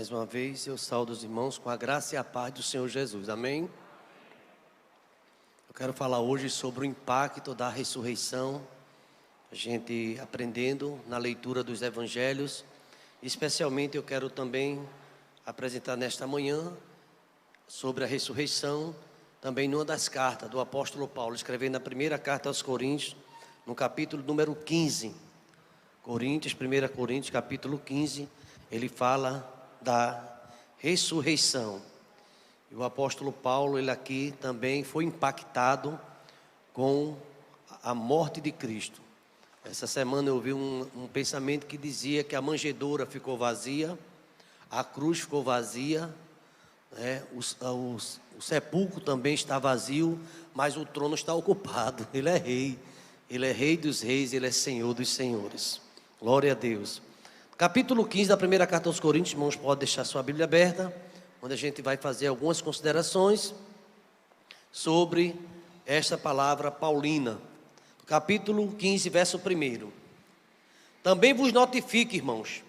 Mais uma vez eu saúdo os irmãos com a graça e a paz do Senhor Jesus, amém? Eu quero falar hoje sobre o impacto da ressurreição, a gente aprendendo na leitura dos evangelhos. Especialmente eu quero também apresentar nesta manhã sobre a ressurreição, também numa das cartas do apóstolo Paulo, escrevendo a primeira carta aos Coríntios, no capítulo número 15. 1 Coríntios, capítulo 15, ele fala da ressurreição. E o apóstolo Paulo, ele aqui também foi impactado com a morte de Cristo. Essa semana eu vi um pensamento que dizia que a manjedoura ficou vazia, a cruz ficou vazia, né? O sepulcro também está vazio, mas o trono está ocupado. Ele é rei dos reis, ele é senhor dos senhores. Glória a Deus. Capítulo 15 da primeira carta aos Coríntios, irmãos, pode deixar sua Bíblia aberta, onde a gente vai fazer algumas considerações sobre esta palavra paulina. Capítulo 15, verso 1. Também vos notifico, irmãos,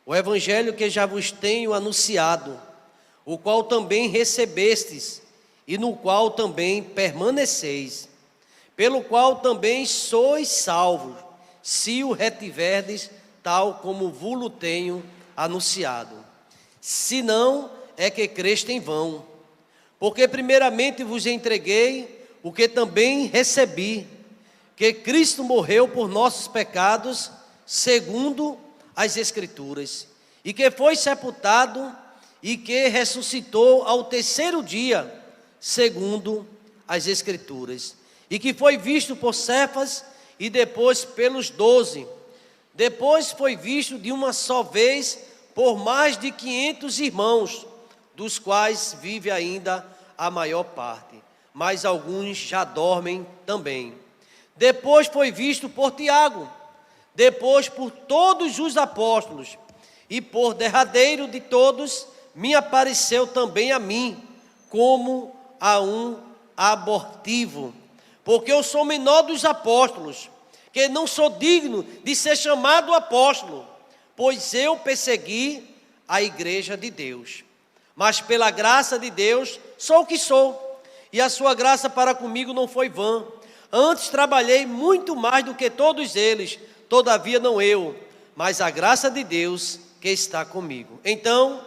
o evangelho que já vos tenho anunciado, o qual também recebestes, e no qual também permaneceis, pelo qual também sois salvos, se o retiverdes, tal como vos tenho anunciado. Se não, é que creste em vão. Porque primeiramente vos entreguei o que também recebi, que Cristo morreu por nossos pecados, segundo as Escrituras, e que foi sepultado e que ressuscitou ao terceiro dia, segundo as Escrituras, e que foi visto por Cefas e depois pelos 12. Depois foi visto de uma só vez por mais de 500 irmãos, dos quais vive ainda a maior parte, mas alguns já dormem também. Depois foi visto por Tiago, depois por todos os apóstolos, e por derradeiro de todos me apareceu também a mim, como a um abortivo, porque eu sou menor dos apóstolos, que não sou digno de ser chamado apóstolo, pois eu persegui a igreja de Deus. Mas pela graça de Deus sou o que sou, e a sua graça para comigo não foi vã. Antes trabalhei muito mais do que todos eles, todavia não eu, mas a graça de Deus que está comigo. Então,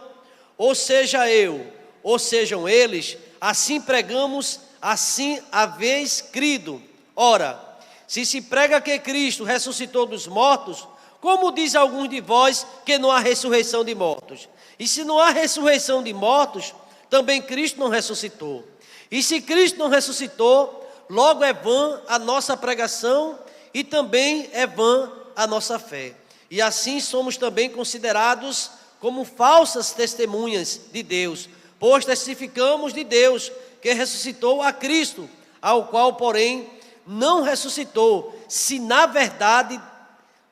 ou seja eu, ou sejam eles, assim pregamos, assim haveis crido. Ora, se se prega que Cristo ressuscitou dos mortos, como diz alguns de vós que não há ressurreição de mortos? E se não há ressurreição de mortos, também Cristo não ressuscitou. E se Cristo não ressuscitou, logo é vã a nossa pregação e também é vã a nossa fé. E assim somos também considerados como falsas testemunhas de Deus, pois testificamos de Deus que ressuscitou a Cristo, ao qual, porém, não ressuscitou, se na verdade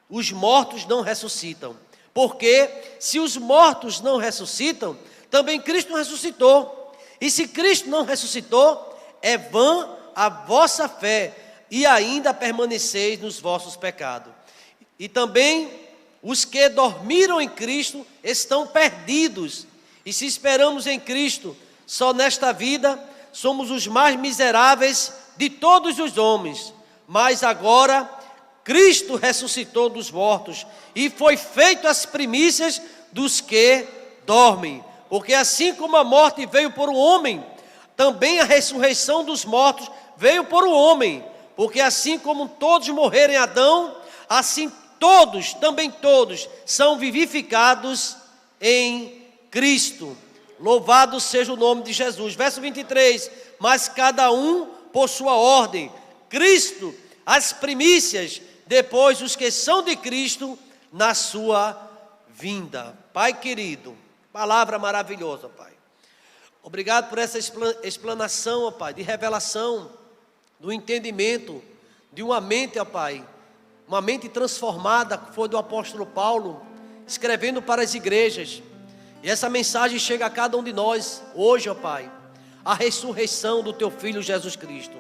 os mortos não ressuscitam. Porque se os mortos não ressuscitam, também Cristo não ressuscitou. E se Cristo não ressuscitou, é vã a vossa fé, e ainda permaneceis nos vossos pecados. E também os que dormiram em Cristo estão perdidos. E se esperamos em Cristo só nesta vida, somos os mais miseráveis de todos os homens. Mas agora Cristo ressuscitou dos mortos e foi feito as primícias dos que dormem. Porque assim como a morte veio por um homem, também a ressurreição dos mortos veio por um homem. Porque assim como todos morreram em Adão, assim todos, também todos, são vivificados em Cristo. Louvado seja o nome de Jesus. Verso 23, mas cada um por sua ordem. Cristo, as primícias, depois os que são de Cristo na sua vinda. Pai querido, palavra maravilhosa, Pai. Obrigado por essa explanação, ó Pai, de revelação, do entendimento, de uma mente, ó Pai, uma mente transformada, que foi do apóstolo Paulo, escrevendo para as igrejas. E essa mensagem chega a cada um de nós, hoje, ó Pai, a ressurreição do Teu Filho Jesus Cristo.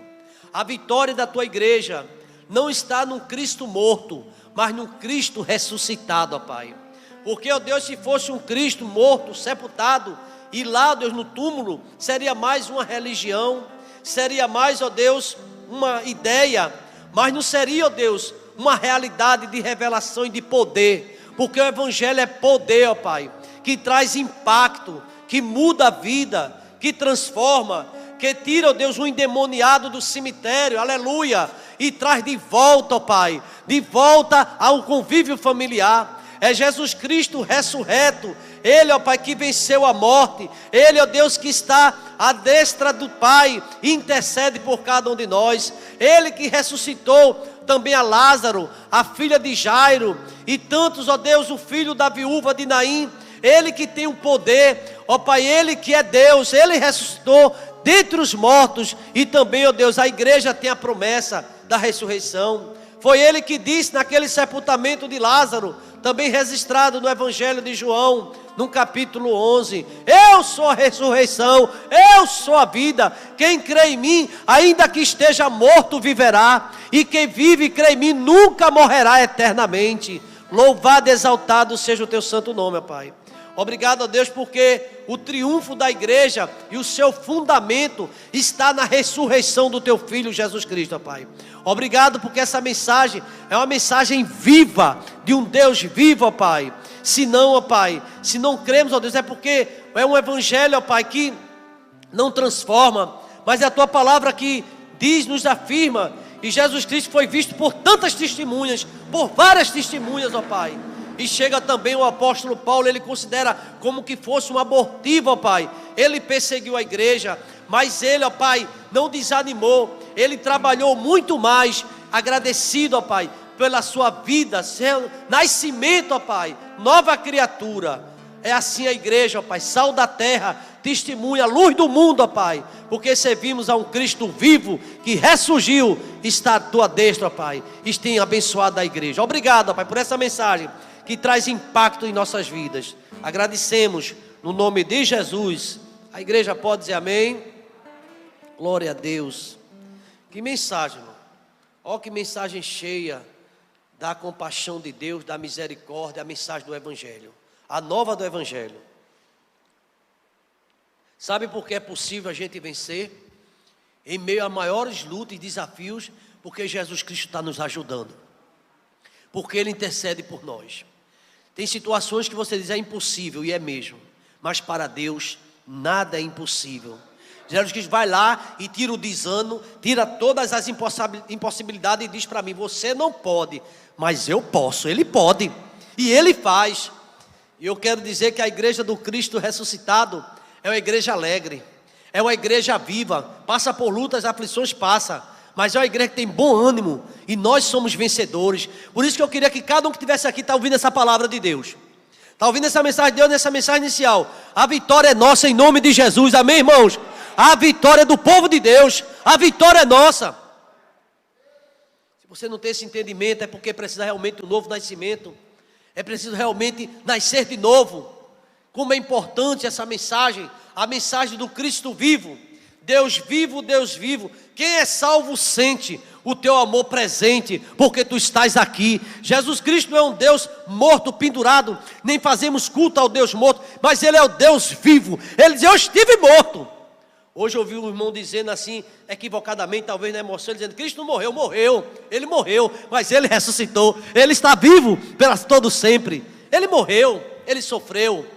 A vitória da Tua igreja não está no Cristo morto, mas no Cristo ressuscitado, ó Pai. Porque, ó Deus, se fosse um Cristo morto, sepultado, e lá, Deus, no túmulo, seria mais uma religião, seria mais, ó Deus, uma ideia, mas não seria, ó Deus, uma realidade de revelação e de poder, porque o Evangelho é poder, ó Pai, que traz impacto, que muda a vida, que transforma, que tira, ó Deus, o endemoniado do cemitério, aleluia, e traz de volta, ó Pai, de volta ao convívio familiar. É Jesus Cristo ressurreto, Ele, ó Pai, que venceu a morte, Ele, ó Deus, que está à destra do Pai, e intercede por cada um de nós, Ele que ressuscitou também a Lázaro, a filha de Jairo, e tantos, ó Deus, o filho da viúva de Naim, Ele que tem o poder, ó Pai, Ele que é Deus, Ele ressuscitou dentre os mortos, e também, ó Deus, a igreja tem a promessa da ressurreição. Foi Ele que disse naquele sepultamento de Lázaro, também registrado no Evangelho de João, no capítulo 11, eu sou a ressurreição, eu sou a vida, quem crê em mim, ainda que esteja morto, viverá, e quem vive e crê em mim, nunca morrerá eternamente. Louvado e exaltado seja o teu santo nome, ó Pai. Obrigado, ó Deus, porque o triunfo da igreja e o seu fundamento está na ressurreição do teu Filho Jesus Cristo, ó Pai. Obrigado porque essa mensagem é uma mensagem viva, de um Deus vivo, ó Pai. Se não, ó Pai, se não cremos, ó Deus, é porque é um evangelho, ó Pai, que não transforma, mas é a tua palavra que diz, nos afirma, e Jesus Cristo foi visto por tantas testemunhas, por várias testemunhas, ó Pai. E chega também o apóstolo Paulo, ele considera como que fosse um abortivo, ó Pai. Ele perseguiu a igreja, mas ele, ó Pai, não desanimou. Ele trabalhou muito mais, agradecido, ó Pai, pela sua vida, seu nascimento, ó Pai, nova criatura. É assim a igreja, ó Pai, sal da terra, testemunha, luz do mundo, ó Pai, porque servimos a um Cristo vivo, que ressurgiu, está à tua destra, ó Pai, e tem abençoado a igreja. Obrigado, ó Pai, por essa mensagem, que traz impacto em nossas vidas. Agradecemos no nome de Jesus. A igreja pode dizer amém? Glória a Deus. Que mensagem, irmão. Ó, que mensagem cheia da compaixão de Deus, da misericórdia, a mensagem do Evangelho, a nova do Evangelho. Sabe por que é possível a gente vencer? Em meio a maiores lutas e desafios, porque Jesus Cristo está nos ajudando, porque Ele intercede por nós. Tem situações que você diz é impossível, e é mesmo, mas para Deus nada é impossível. Jesus Cristo vai lá e tira o desânimo, tira todas as impossibilidades e diz para mim, você não pode, mas eu posso. Ele pode, e Ele faz. E eu quero dizer que a igreja do Cristo ressuscitado é uma igreja alegre, é uma igreja viva, passa por lutas, aflições, passa, mas é uma igreja que tem bom ânimo, e nós somos vencedores. Por isso que eu queria que cada um que estivesse aqui está ouvindo essa palavra de Deus, está ouvindo essa mensagem de Deus, nessa mensagem inicial. A vitória é nossa em nome de Jesus, amém, irmãos? A vitória é do povo de Deus, a vitória é nossa. Se você não tem esse entendimento, é porque precisa realmente de um novo nascimento, é preciso realmente nascer de novo. Como é importante essa mensagem, a mensagem do Cristo vivo, Deus vivo, Deus vivo. Quem é salvo sente o teu amor presente, porque tu estás aqui. Jesus Cristo não é um Deus morto, pendurado, nem fazemos culto ao Deus morto, mas Ele é o Deus vivo. Ele diz, eu estive morto. Hoje eu ouvi um irmão dizendo assim, equivocadamente, talvez na emoção, dizendo, Cristo não morreu, morreu. Ele morreu, mas Ele ressuscitou. Ele está vivo para todo sempre. Ele morreu, Ele sofreu,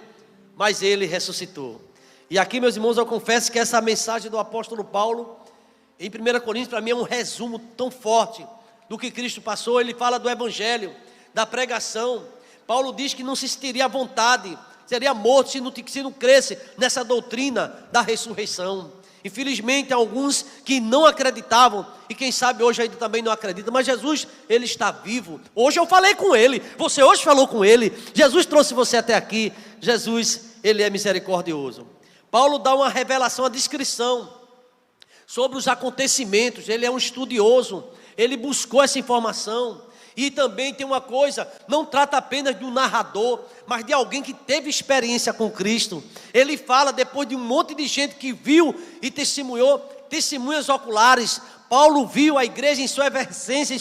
mas Ele ressuscitou. E aqui, meus irmãos, eu confesso que essa mensagem do apóstolo Paulo, em 1 Coríntios, para mim é um resumo tão forte do que Cristo passou. Ele fala do evangelho, da pregação. Paulo diz que não se sentiria à vontade, seria morto se não cresce nessa doutrina da ressurreição. Infelizmente, alguns que não acreditavam, e quem sabe hoje ainda também não acreditam, mas Jesus, Ele está vivo. Hoje eu falei com Ele, você hoje falou com Ele, Jesus trouxe você até aqui. Jesus, Ele é misericordioso. Paulo dá uma revelação, uma descrição sobre os acontecimentos. Ele é um estudioso, ele buscou essa informação. E também tem uma coisa, não trata apenas de um narrador, mas de alguém que teve experiência com Cristo. Ele fala depois de um monte de gente que viu e testemunhou, testemunhas oculares. Paulo viu a igreja em sua essência,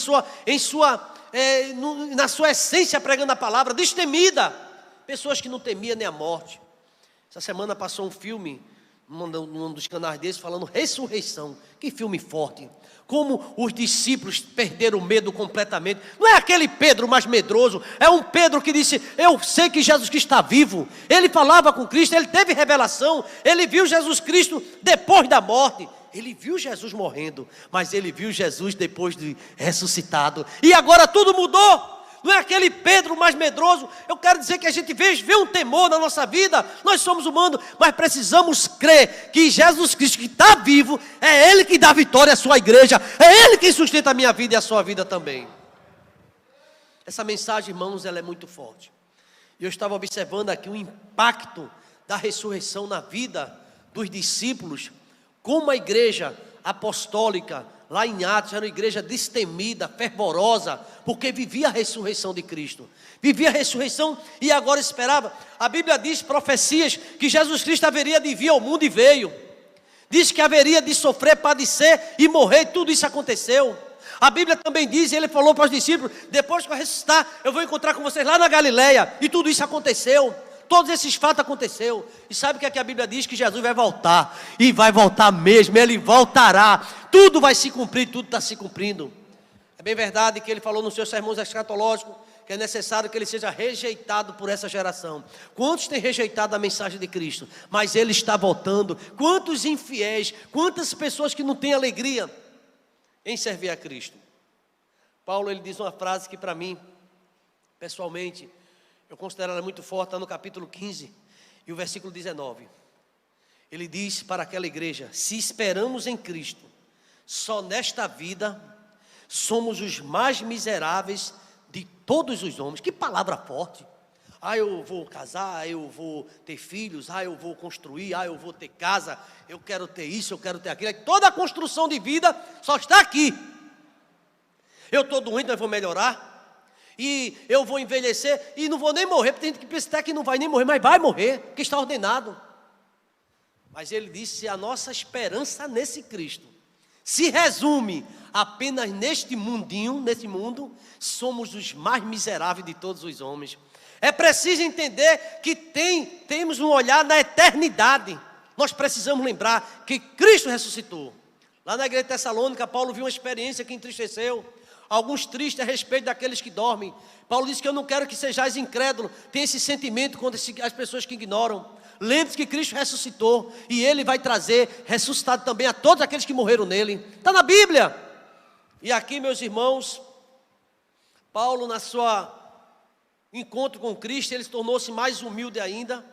na sua essência pregando a palavra, destemida. pessoas que não temiam nem a morte. Essa semana passou um filme, num dos canais desses, falando ressurreição. Que filme forte. Como os discípulos perderam o medo completamente. Não é aquele Pedro mais medroso, é um Pedro que disse: eu sei que Jesus Cristo está vivo. Ele falava com Cristo, ele teve revelação, ele viu Jesus Cristo depois da morte. Ele viu Jesus morrendo, mas ele viu Jesus depois de ressuscitado. E agora tudo mudou. Não é aquele Pedro mais medroso. Eu quero dizer que a gente vê um temor na nossa vida. Nós somos humanos, mas precisamos crer que Jesus Cristo, que está vivo, é Ele que dá vitória à sua igreja. É Ele que sustenta a minha vida e a sua vida também. Essa mensagem, irmãos, ela é muito forte. E eu estava observando aqui o impacto da ressurreição na vida dos discípulos. Como a igreja apostólica, lá em Atos, era uma igreja destemida, fervorosa, porque vivia a ressurreição de Cristo. Vivia a ressurreição e agora esperava. A Bíblia diz, profecias, que Jesus Cristo haveria de vir ao mundo e veio. Diz que haveria de sofrer, padecer e morrer, e tudo isso aconteceu. A Bíblia também diz, e ele falou para os discípulos: depois que eu ressuscitar, eu vou encontrar com vocês lá na Galileia, e tudo isso aconteceu. Todos esses fatos aconteceram. E sabe o que é que a Bíblia diz? Que Jesus vai voltar. E vai voltar mesmo, Ele voltará. Tudo vai se cumprir, tudo está se cumprindo. É bem verdade que Ele falou nos seus sermões escatológicos que é necessário que Ele seja rejeitado por essa geração. Quantos têm rejeitado a mensagem de Cristo? Mas Ele está voltando. Quantos infiéis, quantas pessoas que não têm alegria em servir a Cristo? Paulo, ele diz uma frase que para mim, pessoalmente, eu considero ela muito forte, está no capítulo 15 e o versículo 19. Ele diz para aquela igreja: se esperamos em Cristo, só nesta vida, somos os mais miseráveis de todos os homens. Que palavra forte! Eu vou casar, eu vou ter filhos, eu vou construir, eu vou ter casa, eu quero ter isso, eu quero ter aquilo. Toda a construção de vida só está aqui. Eu estou doente, mas vou melhorar. E eu vou envelhecer e não vou nem morrer, porque tem gente que pensa até que não vai nem morrer, mas vai morrer, porque está ordenado. Mas ele disse: a nossa esperança nesse Cristo se resume apenas neste mundinho, nesse mundo, somos os mais miseráveis de todos os homens. É preciso entender que temos um olhar na eternidade. Nós precisamos lembrar que Cristo ressuscitou. Lá na igreja de Tessalônica, Paulo viu uma experiência que entristeceu alguns tristes a respeito daqueles que dormem. Paulo disse que eu não quero que sejais incrédulos. Tem esse sentimento contra as pessoas que ignoram. Lembre-se que Cristo ressuscitou e Ele vai trazer ressuscitado também a todos aqueles que morreram nele. Está na Bíblia. E aqui, meus irmãos, Paulo, na sua encontro com Cristo, ele se tornou-se mais humilde ainda.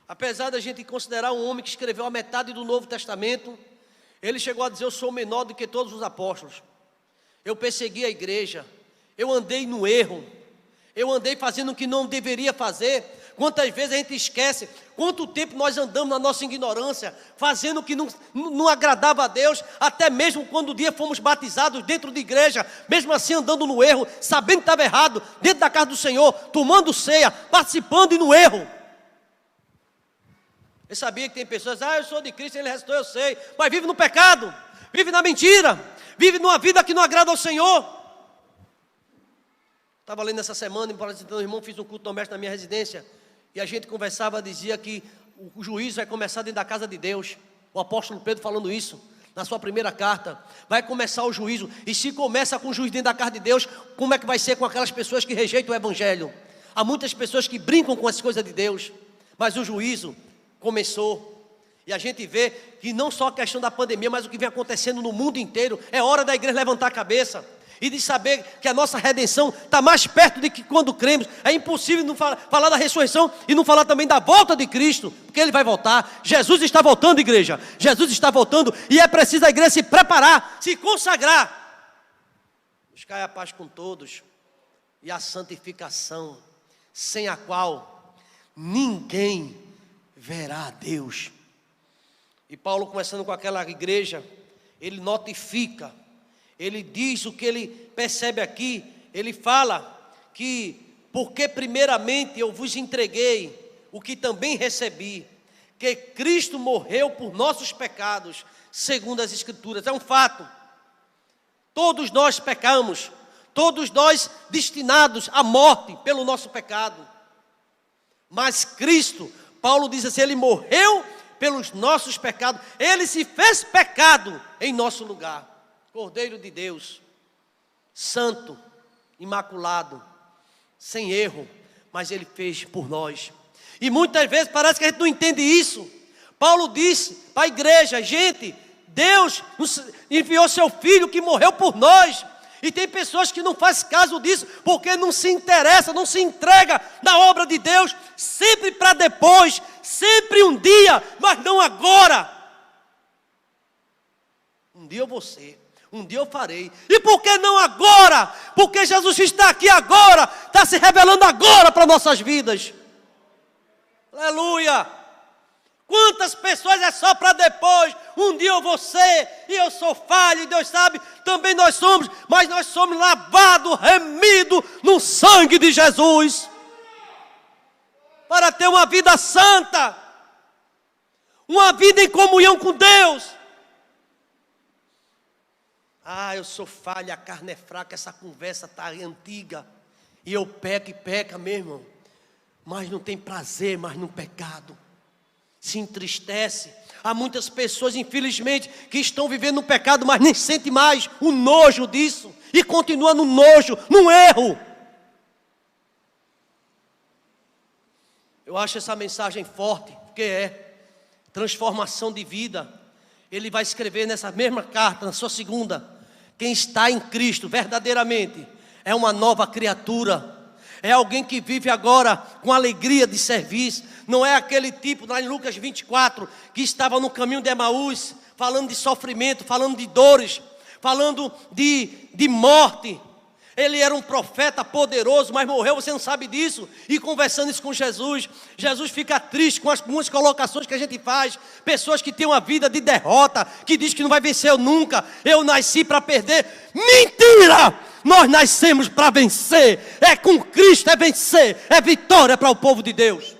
Apesar da gente considerar um homem que escreveu a metade do Novo Testamento, ele chegou a dizer: eu sou menor do que todos os apóstolos. Eu persegui a igreja, eu andei no erro, eu andei fazendo o que não deveria fazer. Quantas vezes a gente esquece, quanto tempo nós andamos na nossa ignorância, fazendo o que não agradava a Deus, até mesmo quando um dia fomos batizados dentro de igreja, mesmo assim andando no erro, sabendo que estava errado, dentro da casa do Senhor, tomando ceia, participando e no erro. Eu sabia que tem pessoas: eu sou de Cristo, Ele ressuscitou, eu sei, mas vive no pecado, vive na mentira, vive numa vida que não agrada ao Senhor. Estava lendo essa semana, me apresentando, o irmão, fiz um culto doméstico na minha residência, e a gente conversava, dizia que o juízo vai começar dentro da casa de Deus. O apóstolo Pedro falando isso, na sua primeira carta. Vai começar o juízo, e se começa com o juízo dentro da casa de Deus, como é que vai ser com aquelas pessoas que rejeitam o Evangelho? Há muitas pessoas que brincam com as coisas de Deus, mas o juízo começou. E a gente vê que não só a questão da pandemia, mas o que vem acontecendo no mundo inteiro. É hora da igreja levantar a cabeça e de saber que a nossa redenção está mais perto do que quando cremos. É impossível não falar da ressurreição e não falar também da volta de Cristo, porque Ele vai voltar. Jesus está voltando, igreja. Jesus está voltando, e é preciso a igreja se preparar, se consagrar. Buscai a paz com todos e a santificação, sem a qual ninguém verá a Deus. E Paulo, começando com aquela igreja, ele notifica, ele diz o que ele percebe aqui. Ele fala que, porque primeiramente eu vos entreguei o que também recebi, que Cristo morreu por nossos pecados, segundo as Escrituras. É um fato. Todos nós pecamos, todos nós destinados à morte pelo nosso pecado. Mas Cristo, Paulo diz assim, ele morreu pelos nossos pecados, ele se fez pecado em nosso lugar. Cordeiro de Deus, santo, imaculado, sem erro, mas ele fez por nós. E muitas vezes parece que a gente não entende isso. Paulo disse para a igreja, gente, Deus enviou seu Filho que morreu por nós. E tem pessoas que não fazem caso disso, porque não se interessa, não se entrega na obra de Deus, sempre para depois, sempre um dia, mas não agora. Um dia eu vou ser, um dia eu farei. E por que não agora? Porque Jesus está aqui agora, está se revelando agora para nossas vidas. Aleluia! Quantas pessoas é só para depois? Um dia eu vou ser, e eu sou falho, e Deus sabe, também nós somos, mas nós somos lavados, remidos no sangue de Jesus, para ter uma vida santa, uma vida em comunhão com Deus. Eu sou falho, a carne é fraca, essa conversa está antiga, e eu peco e peca, meu irmão, mas não tem prazer mais no pecado. Se entristece. Há muitas pessoas, infelizmente, que estão vivendo no pecado, mas nem sentem mais o nojo disso, e continua no nojo, no erro. Eu acho essa mensagem forte, porque é transformação de vida. Ele vai escrever nessa mesma carta, na sua segunda, quem está em Cristo verdadeiramente é uma nova criatura. É alguém que vive agora com alegria de servir. Não é aquele tipo, lá em Lucas 24, que estava no caminho de Emaús, falando de sofrimento, falando de dores, falando de morte. Ele era um profeta poderoso, mas morreu, você não sabe disso. E conversando isso com Jesus, Jesus fica triste com algumas colocações que a gente faz. Pessoas que têm uma vida de derrota, que diz que não vai vencer nunca. Eu nasci para perder. Mentira! Nós nascemos para vencer. É com Cristo, é vencer, é vitória para o povo de Deus.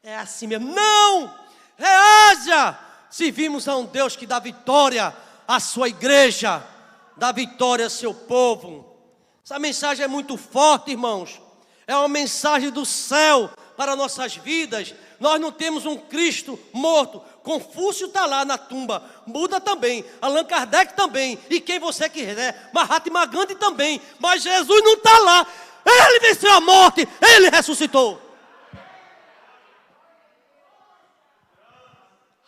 É assim mesmo. Não! Reaja! Se vimos a um Deus que dá vitória à sua igreja, dá vitória ao seu povo. Essa mensagem é muito forte, irmãos. É uma mensagem do céu para nossas vidas. Nós não temos um Cristo morto. Confúcio está lá na tumba, Buda também, Allan Kardec também, e quem você quiser, Mahatma Gandhi também, mas Jesus não está lá. Ele venceu a morte, Ele ressuscitou.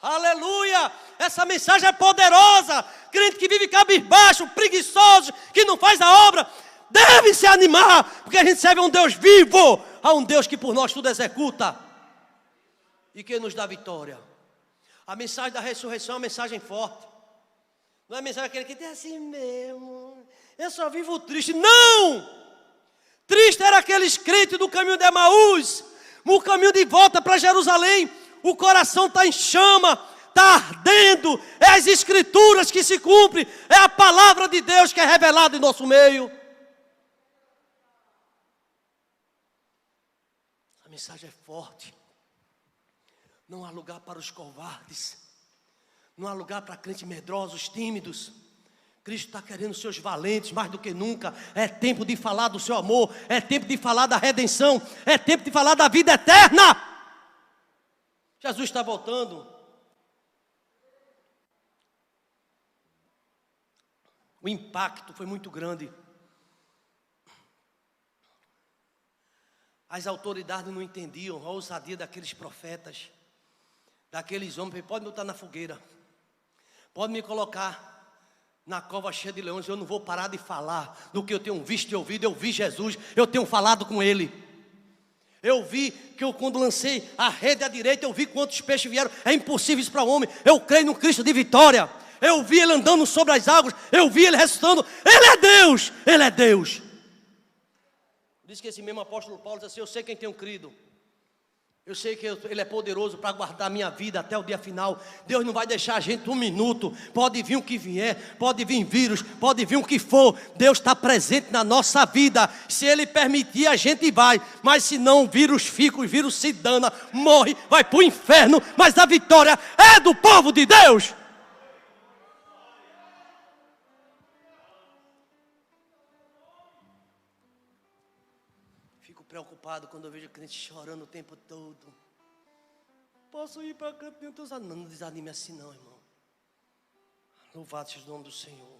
Aleluia! Essa mensagem é poderosa. Crente que vive cabisbaixo, preguiçoso, que não faz a obra, deve se animar, porque a gente serve a um Deus vivo, a um Deus que por nós tudo executa e que nos dá vitória. A mensagem da ressurreição é uma mensagem forte. Não é mensagem aquele que tem assim mesmo, eu só vivo triste. Não! Triste era aqueles crentes do caminho de Emaús, no caminho de volta para Jerusalém. O coração está em chama, está ardendo. É as escrituras que se cumprem, é a palavra de Deus que é revelada em nosso meio. A mensagem é forte. Não há lugar para os covardes, não há lugar para crentes medrosos, tímidos. Cristo está querendo seus valentes mais do que nunca. É tempo de falar do seu amor, é tempo de falar da redenção, é tempo de falar da vida eterna. Jesus está voltando. O impacto foi muito grande. As autoridades não entendiam a ousadia daqueles profetas, daqueles homens. Pode me botar na fogueira, pode me colocar na cova cheia de leões, eu não vou parar de falar do que eu tenho visto e ouvido. Eu vi Jesus, eu tenho falado com Ele. Eu vi que eu, quando lancei a rede à direita, eu vi quantos peixes vieram. É impossível isso para o homem. Eu creio no Cristo de vitória. Eu vi Ele andando sobre as águas, eu vi Ele ressuscitando. Ele é Deus, Ele é Deus. Diz que esse mesmo apóstolo Paulo diz assim: eu sei quem tenho crido. Eu sei que Ele é poderoso para guardar a minha vida até o dia final. Deus não vai deixar a gente um minuto. Pode vir o que vier, pode vir vírus, pode vir o que for. Deus está presente na nossa vida. Se Ele permitir, a gente vai. Mas se não, o vírus fica, o vírus se dana, morre, vai para o inferno. Mas a vitória é do povo de Deus. Fico preocupado quando eu vejo crente chorando o tempo todo. Posso ir para canto de Deus? Não desanime assim não, irmão. Louvado seja o nome do Senhor.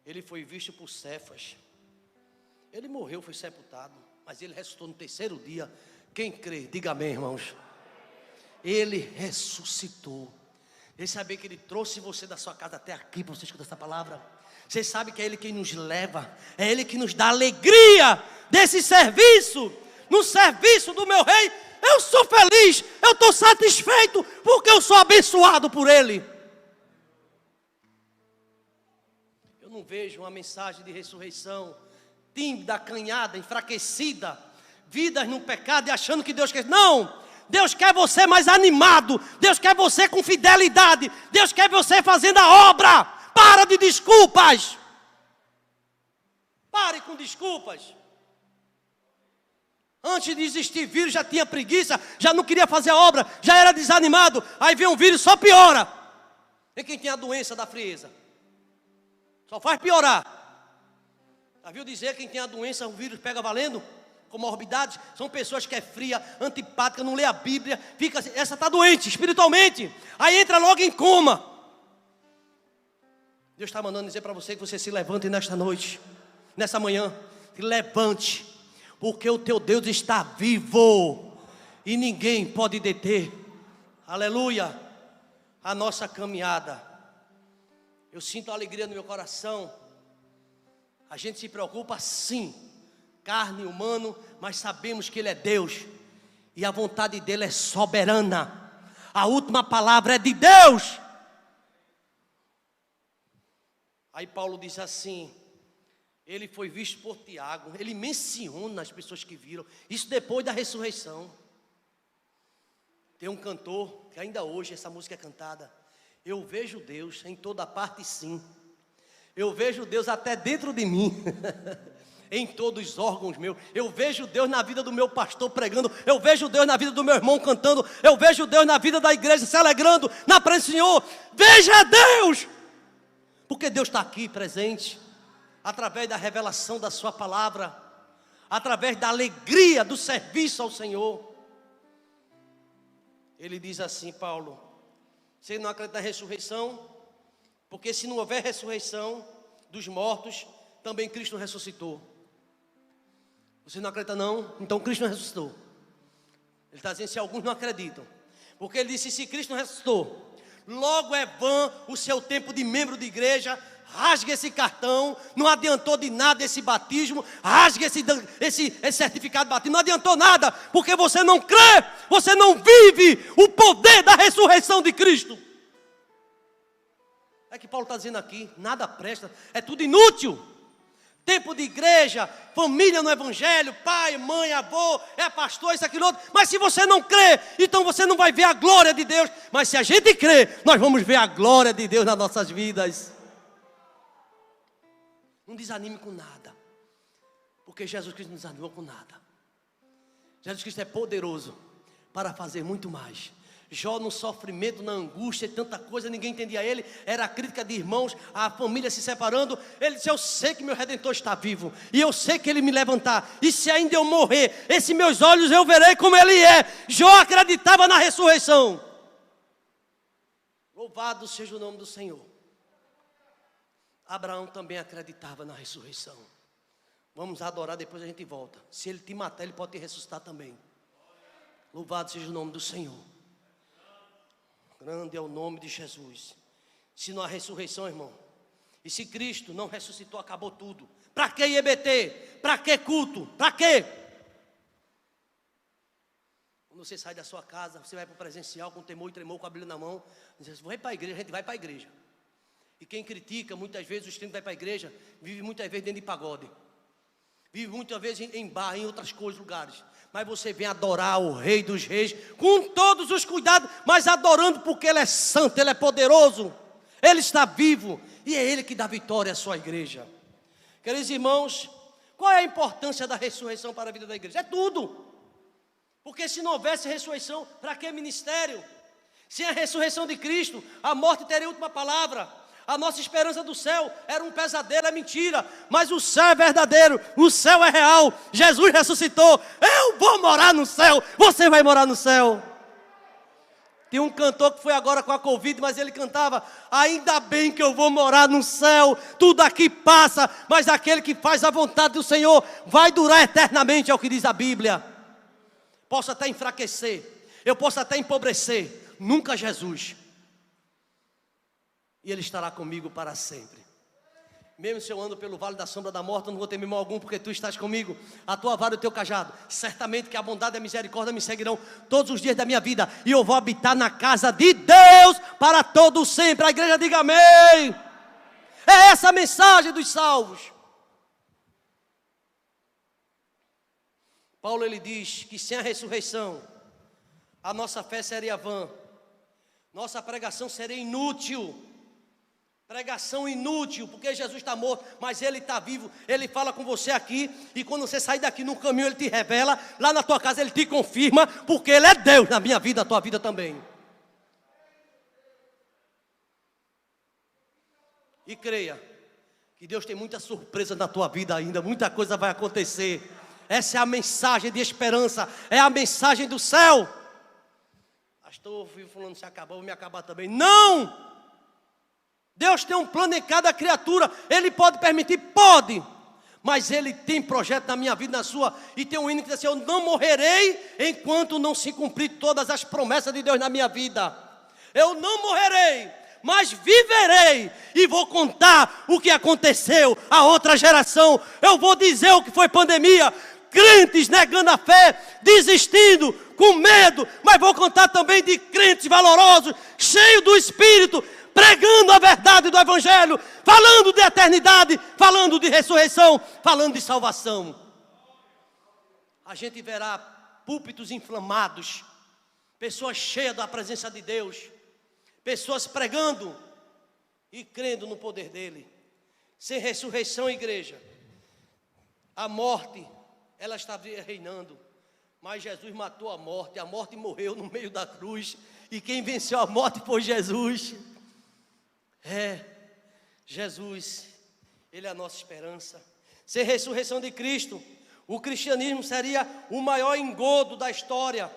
Ele foi visto por Cefas. Ele morreu, foi sepultado, mas ele ressuscitou no terceiro dia. Quem crê, diga amém, irmãos. Ele ressuscitou. Ele sabia que ele trouxe você da sua casa até aqui para você escutar essa palavra. Você sabe que é Ele quem nos leva, é Ele que nos dá alegria desse serviço. No serviço do meu Rei, eu sou feliz, eu estou satisfeito, porque eu sou abençoado por Ele. Eu não vejo uma mensagem de ressurreição tímida, acanhada, enfraquecida, vidas no pecado e achando que Deus quer. Não! Deus quer você mais animado, Deus quer você com fidelidade, Deus quer você fazendo a obra. Para de desculpas. Pare com desculpas. Antes de existir vírus, já tinha preguiça, já não queria fazer a obra, já era desanimado. Aí vem um vírus, só piora. E quem tem a doença da frieza? Só faz piorar. Já viu dizer quem tem a doença, o vírus pega valendo? Comorbidades, são pessoas que é fria, antipática, não lê a Bíblia, fica assim, essa está doente espiritualmente. Aí entra logo em coma. Deus está mandando dizer para você que você se levante nesta noite, nessa manhã, se levante, porque o teu Deus está vivo e ninguém pode deter, aleluia, a nossa caminhada. Eu sinto a alegria no meu coração. A gente se preocupa sim, carne, humano, mas sabemos que Ele é Deus e a vontade dEle é soberana. A última palavra é de Deus. Aí Paulo diz assim, ele foi visto por Tiago, ele menciona as pessoas que viram, isso depois da ressurreição. Tem um cantor, que ainda hoje essa música é cantada, eu vejo Deus em toda parte sim, eu vejo Deus até dentro de mim, em todos os órgãos meus, eu vejo Deus na vida do meu pastor pregando, eu vejo Deus na vida do meu irmão cantando, eu vejo Deus na vida da igreja se alegrando, na presença do Senhor, veja Deus! Porque Deus está aqui presente, através da revelação da sua palavra, através da alegria do serviço ao Senhor. Ele diz assim, Paulo, você não acredita na ressurreição? Porque se não houver ressurreição dos mortos, também Cristo não ressuscitou. Você não acredita não? Então Cristo não ressuscitou. Ele está dizendo se alguns não acreditam. Porque ele disse, se Cristo não ressuscitou, logo é vã o seu tempo de membro de igreja, rasgue esse cartão, não adiantou de nada esse batismo, rasgue esse certificado de batismo, não adiantou nada, porque você não crê, você não vive o poder da ressurreição de Cristo. É que Paulo está dizendo aqui, nada presta, é tudo inútil. Tempo de igreja, família no evangelho, pai, mãe, avô, é pastor, isso, aquilo, outro. Mas se você não crê, então você não vai ver a glória de Deus. Mas se a gente crê, nós vamos ver a glória de Deus nas nossas vidas. Não desanime com nada, porque Jesus Cristo não desanimou com nada. Jesus Cristo é poderoso para fazer muito mais. Jó no sofrimento, na angústia, tanta coisa, ninguém entendia ele, era a crítica de irmãos, a família se separando. Ele disse, eu sei que meu Redentor está vivo, e eu sei que Ele me levantar, e se ainda eu morrer, esses meus olhos eu verei como Ele é. Jó acreditava na ressurreição. Louvado seja o nome do Senhor. Abraão também acreditava na ressurreição. Vamos adorar, depois a gente volta. Se ele te matar, ele pode te ressuscitar também. Louvado seja o nome do Senhor. Grande é o nome de Jesus. Se não há ressurreição, irmão, e se Cristo não ressuscitou, acabou tudo. Para que IEBT? Para que culto? Para quê? Quando você sai da sua casa, você vai para o presencial com temor e tremor, com a Bíblia na mão, diz, vai para a igreja, a gente vai para a igreja. E quem critica, muitas vezes, os crentes vai para a igreja, vive muitas vezes dentro de pagode, vive muitas vezes em bar, em outras coisas, lugares. Mas você vem adorar o Rei dos Reis, com todos os cuidados, mas adorando porque Ele é santo, Ele é poderoso, Ele está vivo, e é Ele que dá vitória à sua igreja. Queridos irmãos, qual é a importância da ressurreição para a vida da igreja? É tudo. Porque se não houvesse ressurreição, para que ministério? Sem a ressurreição de Cristo, a morte teria a última palavra. A nossa esperança do céu era um pesadelo, é mentira. Mas o céu é verdadeiro, o céu é real. Jesus ressuscitou. Eu vou morar no céu, você vai morar no céu. Tem um cantor que foi agora com a Covid, mas ele cantava: ainda bem que eu vou morar no céu, tudo aqui passa, mas aquele que faz a vontade do Senhor vai durar eternamente, é o que diz a Bíblia. Posso até enfraquecer, eu posso até empobrecer, nunca Jesus. E Ele estará comigo para sempre. Mesmo se eu ando pelo vale da sombra da morte, eu não vou ter mal algum, porque Tu estás comigo. A Tua vara e o Teu cajado, certamente que a bondade e a misericórdia me seguirão todos os dias da minha vida, e eu vou habitar na casa de Deus para todo sempre. A igreja diga amém. É essa a mensagem dos salvos. Paulo, ele diz que sem a ressurreição a nossa fé seria vã, nossa pregação seria inútil. Pregação inútil, porque Jesus está morto, mas Ele está vivo. Ele fala com você aqui, e quando você sair daqui no caminho, Ele te revela. Lá na tua casa Ele te confirma, porque Ele é Deus na minha vida, na tua vida também. E creia que Deus tem muita surpresa na tua vida ainda, muita coisa vai acontecer. Essa é a mensagem de esperança, é a mensagem do céu. Pastor, vivo falando se acabar, vou me acabar também. Não! Deus tem um plano em cada criatura. Ele pode permitir? Pode. Mas Ele tem projeto na minha vida, na sua. E tem um hino que diz assim: eu não morrerei enquanto não se cumprir todas as promessas de Deus na minha vida. Eu não morrerei, mas viverei. E vou contar o que aconteceu a outra geração. Eu vou dizer o que foi pandemia. Crentes negando a fé, desistindo, com medo. Mas vou contar também de crentes valorosos, cheios do Espírito, pregando a verdade do Evangelho, falando de eternidade, falando de ressurreição, falando de salvação. A gente verá púlpitos inflamados, pessoas cheias da presença de Deus, pessoas pregando e crendo no poder dEle. Sem ressurreição, igreja, a morte, ela está reinando, mas Jesus matou a morte morreu no meio da cruz, e quem venceu a morte foi Jesus. Jesus, Ele é a nossa esperança. Sem ressurreição de Cristo, o cristianismo seria o maior engodo da história,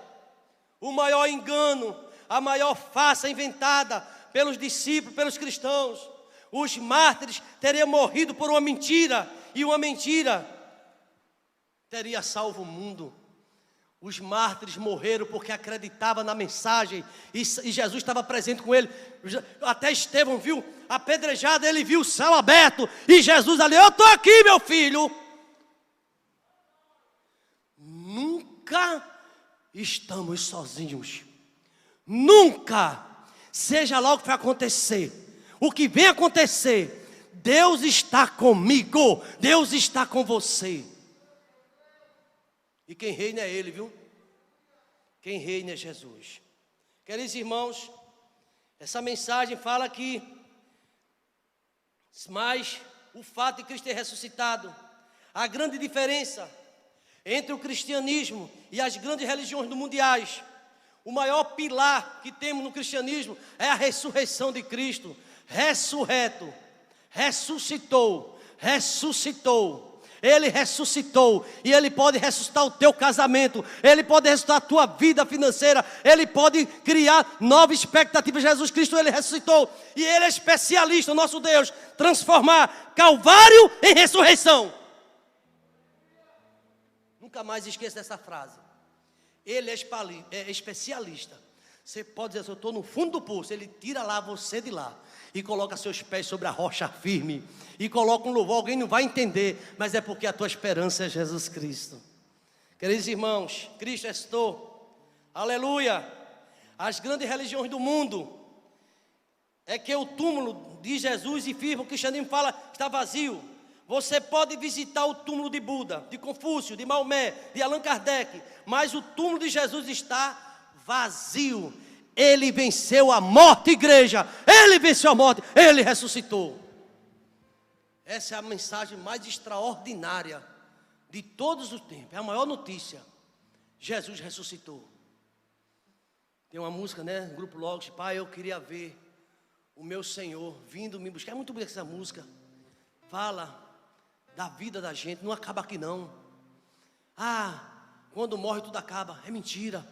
o maior engano, a maior farsa inventada pelos discípulos, pelos cristãos. Os mártires teriam morrido por uma mentira, e uma mentira teria salvo o mundo. Os mártires morreram porque acreditavam na mensagem, e Jesus estava presente com ele. Até Estevão viu apedrejado, ele viu o céu aberto, e Jesus ali: eu estou aqui, meu filho. Nunca estamos sozinhos. Nunca. Seja lá o que vai acontecer, o que vem acontecer, Deus está comigo, Deus está com você. E quem reina é Ele, viu? Quem reina é Jesus. Queridos irmãos, essa mensagem fala que, mas o fato de Cristo ter ressuscitado, a grande diferença entre o cristianismo e as grandes religiões mundiais, o maior pilar que temos no cristianismo é a ressurreição de Cristo. Ressurreto, ressuscitou. Ele ressuscitou, e Ele pode ressuscitar o teu casamento, Ele pode ressuscitar a tua vida financeira, Ele pode criar nova expectativa. Jesus Cristo, Ele ressuscitou, e Ele é especialista, o nosso Deus, transformar Calvário em ressurreição. Nunca mais esqueça dessa frase. Ele é especialista. Você pode dizer: eu estou no fundo do poço. Ele tira lá você de lá e coloca seus pés sobre a rocha firme, e coloca um louvor. Alguém não vai entender, mas é porque a tua esperança é Jesus Cristo. Queridos irmãos, Cristo ressuscitou. Aleluia. As grandes religiões do mundo é que o túmulo de Jesus e firma, o cristianismo fala, está vazio. Você pode visitar o túmulo de Buda, de Confúcio, de Maomé, de Allan Kardec, mas o túmulo de Jesus está vazio. Ele venceu a morte, igreja. Ele venceu a morte, Ele ressuscitou. Essa é a mensagem mais extraordinária de todos os tempos. É a maior notícia. Jesus ressuscitou. Tem uma música, né? Grupo Logos: Pai, eu queria ver o meu Senhor vindo me buscar. É muito bonita essa música. Fala da vida da gente, não acaba aqui não. Quando morre tudo acaba. É mentira.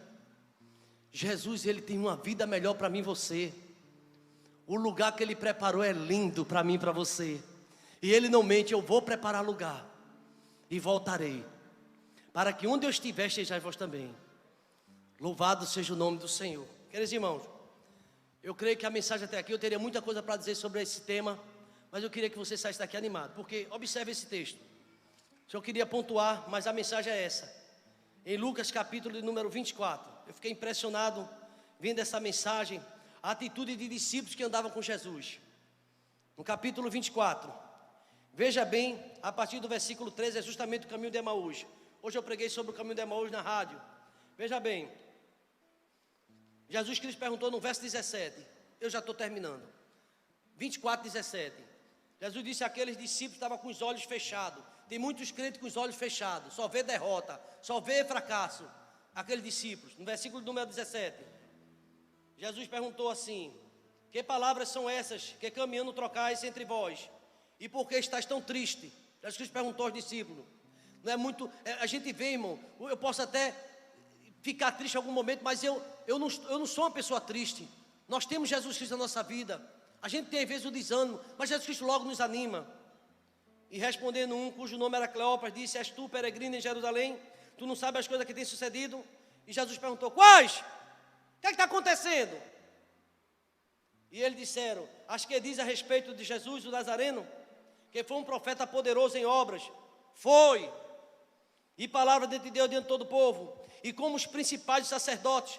Jesus, Ele tem uma vida melhor para mim e você. O lugar que Ele preparou é lindo para mim e para você. E Ele não mente, eu vou preparar lugar. E voltarei. Para que onde eu estiver, estejais vós também. Louvado seja o nome do Senhor. Queridos irmãos, eu creio que a mensagem até aqui, eu teria muita coisa para dizer sobre esse tema. Mas eu queria que você saísse daqui animado. Porque, observe esse texto. Só queria pontuar, mas a mensagem é essa. Em Lucas capítulo de número 24. Eu fiquei impressionado vendo essa mensagem. A atitude de discípulos que andavam com Jesus. No capítulo 24. Veja bem, a partir do versículo 13 é justamente o caminho de Emaús. Hoje eu preguei sobre o caminho de Emaús na rádio. Veja bem. Jesus Cristo perguntou no verso 17. Eu já estou terminando. 24, 17. Jesus disse àqueles discípulos que estavam com os olhos fechados. Tem muitos crentes com os olhos fechados. Só vê derrota, só vê fracasso. Aqueles discípulos. No versículo número 17. Jesus perguntou assim: que palavras são essas que caminhando trocais entre vós? E por que estás tão triste? Jesus Cristo perguntou aos discípulos. Não é muito, a gente vê, irmão, eu posso até ficar triste em algum momento, mas eu não sou uma pessoa triste. Nós temos Jesus Cristo na nossa vida. A gente tem às vezes o desânimo, mas Jesus Cristo logo nos anima. E respondendo um cujo nome era Cleopas, disse: és tu peregrino em Jerusalém? Tu não sabes as coisas que têm sucedido? E Jesus perguntou: quais? O que é que está acontecendo? E eles disseram: as que diz a respeito de Jesus, o Nazareno, que foi um profeta poderoso em obras. Foi. E palavra de Deus diante de todo o povo. E como os principais sacerdotes,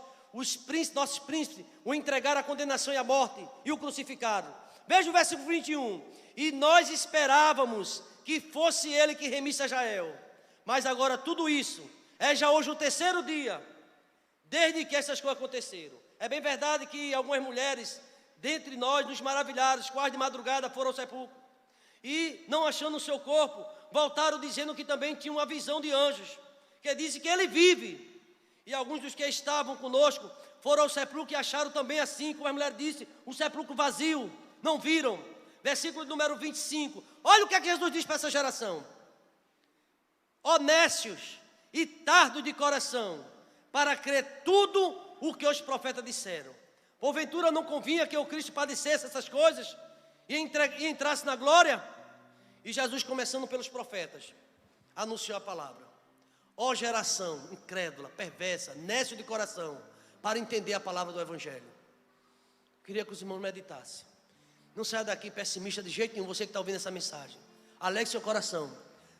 nossos príncipes, o entregaram à condenação e à morte, e o crucificaram. Veja o versículo 21. E nós esperávamos que fosse ele que remisse a Israel. Mas agora tudo isso é já hoje o terceiro dia, desde que essas coisas aconteceram. É bem verdade que algumas mulheres, dentre nós, nos maravilharam, quase de madrugada foram ao sepulcro. E não achando o seu corpo, voltaram dizendo que também tinham uma visão de anjos, que dizem que ele vive. E alguns dos que estavam conosco foram ao sepulcro e acharam também assim, como a mulher disse, um sepulcro vazio, não viram. Versículo número 25, olha o que é que Jesus diz para essa geração: ó nécios e tardos de coração, para crer tudo o que os profetas disseram. Porventura não convinha que o Cristo padecesse essas coisas e entrasse na glória? E Jesus, começando pelos profetas, anunciou a palavra. Ó geração incrédula, perversa, nécio de coração, para entender a palavra do Evangelho. Queria que os irmãos meditassem. Não saia daqui pessimista de jeito nenhum, você que está ouvindo essa mensagem. Alegre seu coração.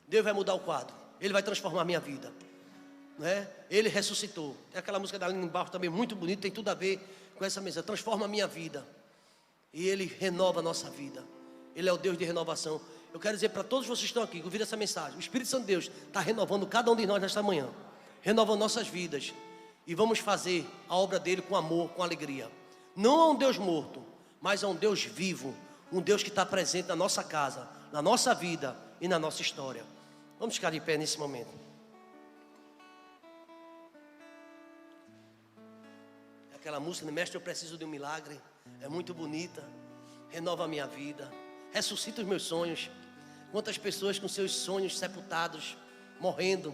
Deus vai mudar o quadro. Ele vai transformar a minha vida. Não é? Ele ressuscitou. Tem aquela música da Aline Barros também muito bonita, tem tudo a ver com essa mensagem. Transforma a minha vida. E Ele renova a nossa vida. Ele é o Deus de renovação. Eu quero dizer para todos vocês que estão aqui, que ouviram essa mensagem, o Espírito Santo de Deus está renovando cada um de nós nesta manhã. Renovando nossas vidas. E vamos fazer a obra dele com amor, com alegria. Não a um Deus morto, mas a um Deus vivo. Um Deus que está presente na nossa casa, na nossa vida e na nossa história. Vamos ficar de pé nesse momento. Aquela música, mestre, eu preciso de um milagre. É muito bonita. Renova a minha vida. Ressuscita os meus sonhos. Quantas pessoas com seus sonhos sepultados, morrendo.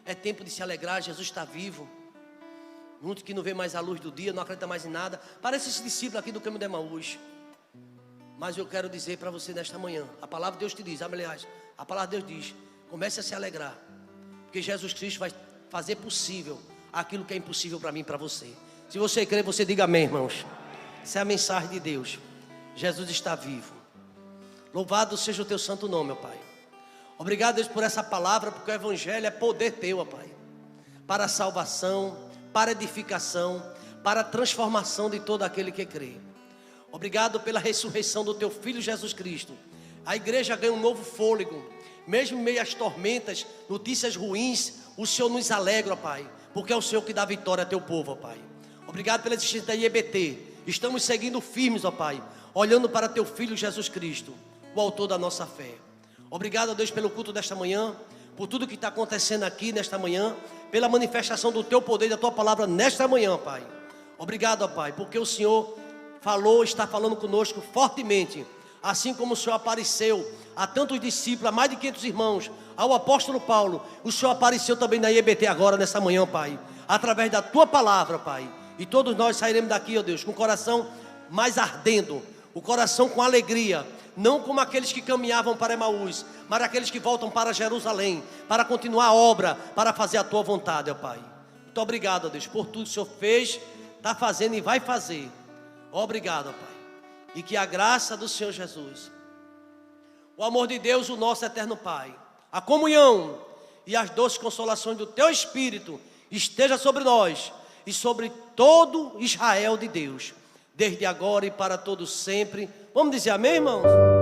É tempo de se alegrar, Jesus está vivo. Muitos que não vê mais a luz do dia, não acredita mais em nada. Parece esse discípulo aqui do caminho de Emaús. Mas eu quero dizer para você nesta manhã, a palavra de Deus te diz, aliás, a palavra de Deus diz, comece a se alegrar. Porque Jesus Cristo vai fazer possível aquilo que é impossível para mim e para você. Se você crê, você diga amém, irmãos. Essa é a mensagem de Deus. Jesus está vivo. Louvado seja o teu santo nome, ó Pai. Obrigado, Deus, por essa palavra, porque o Evangelho é poder teu, ó Pai. Para a salvação, para a edificação, para a transformação de todo aquele que crê. Obrigado pela ressurreição do teu Filho Jesus Cristo. A igreja ganha um novo fôlego. Mesmo em meio às tormentas, notícias ruins, o Senhor nos alegra, ó Pai. Porque é o Senhor que dá vitória a teu povo, ó Pai. Obrigado pela existência da IEBT. Estamos seguindo firmes, ó Pai, olhando para teu Filho Jesus Cristo, o autor da nossa fé. Obrigado, Deus, pelo culto desta manhã, por tudo que está acontecendo aqui nesta manhã, pela manifestação do teu poder e da tua palavra nesta manhã, Pai. Obrigado, ó Pai, porque o Senhor falou, está falando conosco fortemente. Assim como o Senhor apareceu a tantos discípulos, a mais de 500 irmãos, ao apóstolo Paulo, o Senhor apareceu também na IEBT agora, nessa manhã, Pai, através da Tua palavra, Pai. E todos nós sairemos daqui, ó Deus, com o coração mais ardendo, o coração com alegria, não como aqueles que caminhavam para Emaús, mas aqueles que voltam para Jerusalém, para continuar a obra, para fazer a Tua vontade, ó Pai. Muito obrigado, ó Deus, por tudo que o Senhor fez, está fazendo e vai fazer. Obrigado, ó Pai. E que a graça do Senhor Jesus, o amor de Deus, o nosso eterno Pai, a comunhão e as doces consolações do Teu Espírito esteja sobre nós e sobre todo Israel de Deus, desde agora e para todos sempre. Vamos dizer amém, irmãos?